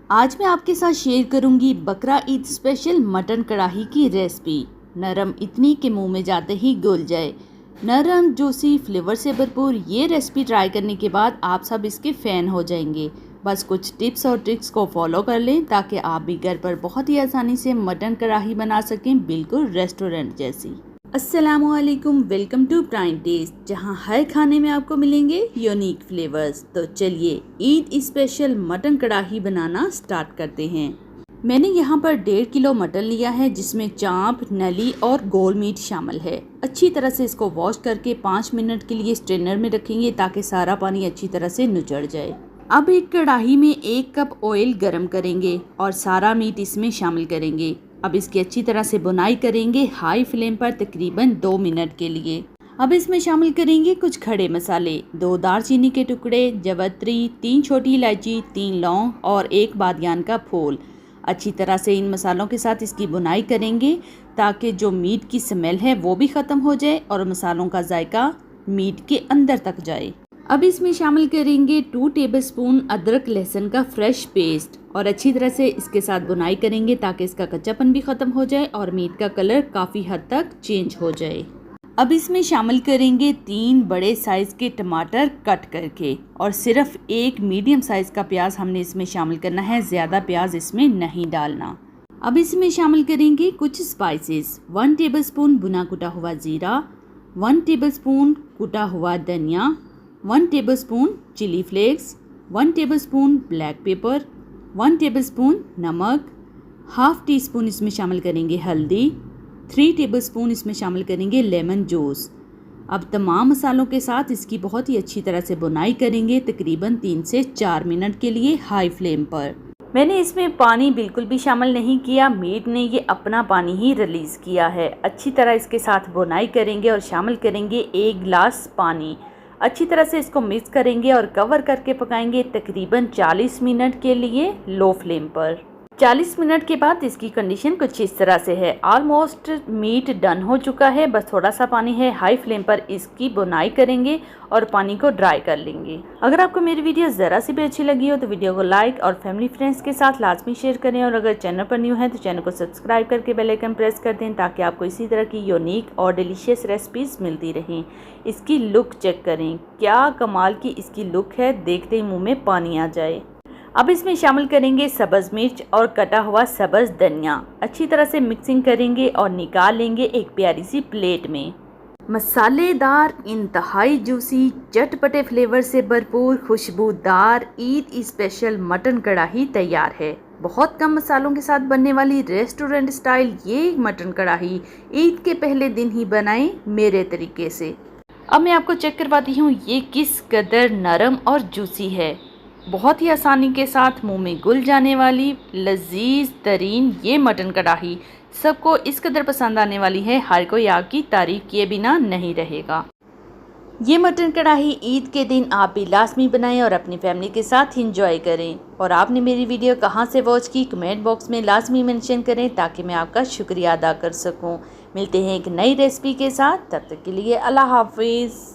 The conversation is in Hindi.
आज मैं आपके साथ शेयर करूंगी बकरा ईद स्पेशल मटन कढ़ाई की रेसिपी। नरम इतनी के मुंह में जाते ही घुल जाए। नरम जूसी फ्लेवर से भरपूर ये रेसिपी ट्राई करने के बाद आप सब इसके फ़ैन हो जाएंगे। बस कुछ टिप्स और ट्रिक्स को फॉलो कर लें ताकि आप भी घर पर बहुत ही आसानी से मटन कढ़ाई बना सकें, बिल्कुल रेस्टोरेंट जैसी। अस्सलामुअलैकुम, वेलकम टू प्राइन टेस्ट, जहां हर खाने में आपको मिलेंगे यूनिक फ्लेवर्स। तो चलिए ईद स्पेशल मटन कढ़ाई बनाना स्टार्ट करते हैं। मैंने यहाँ पर 1.5 किलो मटन लिया है, जिसमें चाँप, नली और गोल मीट शामिल है। अच्छी तरह से इसको वॉश करके 5 मिनट के लिए स्ट्रेनर में रखेंगे ताकि सारा पानी अच्छी तरह से निचड़ जाए। अब एक कढ़ाई में 1 कप ऑयल गरम करेंगे और सारा मीट इसमें शामिल करेंगे। अब इसकी अच्छी तरह से बुनाई करेंगे हाई फ्लेम पर तकरीबन 2 मिनट के लिए। अब इसमें शामिल करेंगे कुछ खड़े मसाले, 2 दालचीनी के टुकड़े, जवित्री, 3 छोटी इलायची, 3 लौंग और 1 बादियान का फूल। अच्छी तरह से इन मसालों के साथ इसकी बुनाई करेंगे ताकि जो मीट की स्मेल है वो भी ख़त्म हो जाए और मसालों का जायका मीट के अंदर तक जाए। अब इसमें शामिल करेंगे 2 टेबलस्पून अदरक लहसुन का फ्रेश पेस्ट और अच्छी तरह से इसके साथ बुनाई करेंगे ताकि इसका कच्चापन भी ख़त्म हो जाए और मीट का कलर काफ़ी हद तक चेंज हो जाए। अब इसमें शामिल करेंगे 3 बड़े साइज़ के टमाटर कट करके और सिर्फ 1 मीडियम साइज़ का प्याज हमने इसमें शामिल करना है, ज़्यादा प्याज इसमें नहीं डालना। अब इसमें शामिल करेंगे कुछ स्पाइसेस, 1 टेबलस्पून भुना कुटा हुआ ज़ीरा, 1 टेबलस्पून कुटा हुआ धनिया, 1 tablespoon chilli flakes, 1 tablespoon black pepper, 1 tablespoon नमक, हाफ टी स्पून इसमें शामिल करेंगे हल्दी, 3 टेबलस्पून इसमें शामिल करेंगे लेमन जूस। अब तमाम मसालों के साथ इसकी बहुत ही अच्छी तरह से बुनाई करेंगे तकरीबन 3 से 4 मिनट के लिए हाई फ्लेम पर। मैंने इसमें पानी बिल्कुल भी शामिल नहीं किया, मीट ने ये अपना पानी ही रिलीज़ किया है। अच्छी तरह इसके साथ बुनाई करेंगे और शामिल करेंगे 1 गिलास पानी। अच्छी तरह से इसको मिक्स करेंगे और कवर करके पकाएंगे तकरीबन 40 मिनट के लिए लो फ्लेम पर। 40 मिनट के बाद इसकी कंडीशन कुछ इस तरह से है। ऑलमोस्ट मीट डन हो चुका है, बस थोड़ा सा पानी है। हाई फ्लेम पर इसकी बुनाई करेंगे और पानी को ड्राई कर लेंगे। अगर आपको मेरी वीडियो ज़रा सी भी अच्छी लगी हो तो वीडियो को लाइक और फैमिली फ्रेंड्स के साथ लाजमी शेयर करें और अगर चैनल पर न्यू है तो चैनल को सब्सक्राइब करके बेल आइकन प्रेस कर दें ताकि आपको इसी तरह की यूनिक और डिलीशियस रेसिपीज़ मिलती रहें। इसकी लुक चेक करें, क्या कमाल की इसकी लुक है, देखते ही मुँह में पानी आ जाए। अब इसमें शामिल करेंगे सब्ज़ मिर्च और कटा हुआ सब्ज़ धनिया। अच्छी तरह से मिक्सिंग करेंगे और निकाल लेंगे एक प्यारी सी प्लेट में। मसालेदार, इंतहाई जूसी, चटपटे फ्लेवर से भरपूर खुशबूदार ईद स्पेशल मटन कढ़ाई तैयार है। बहुत कम मसालों के साथ बनने वाली रेस्टोरेंट स्टाइल ये मटन कढ़ाई ईद के पहले दिन ही बनाएं मेरे तरीके से। अब मैं आपको चेक करवाती हूँ ये किस कदर नरम और जूसी है। बहुत ही आसानी के साथ मुंह में घुल जाने वाली लजीज तरीन ये मटन कढ़ाई सबको इस कदर पसंद आने वाली है, हर कोई आपकी तारीफ किए बिना नहीं रहेगा। ये मटन कढ़ाई ईद के दिन आप भी लाजमी बनाएं और अपनी फैमिली के साथ इंजॉय करें। और आपने मेरी वीडियो कहाँ से वॉच की कमेंट बॉक्स में लाजमी मेंशन करें ताकि मैं आपका शुक्रिया अदा कर सकूँ। मिलते हैं एक नई रेसिपी के साथ, तब तक के लिए अल्लाह हाफिज़।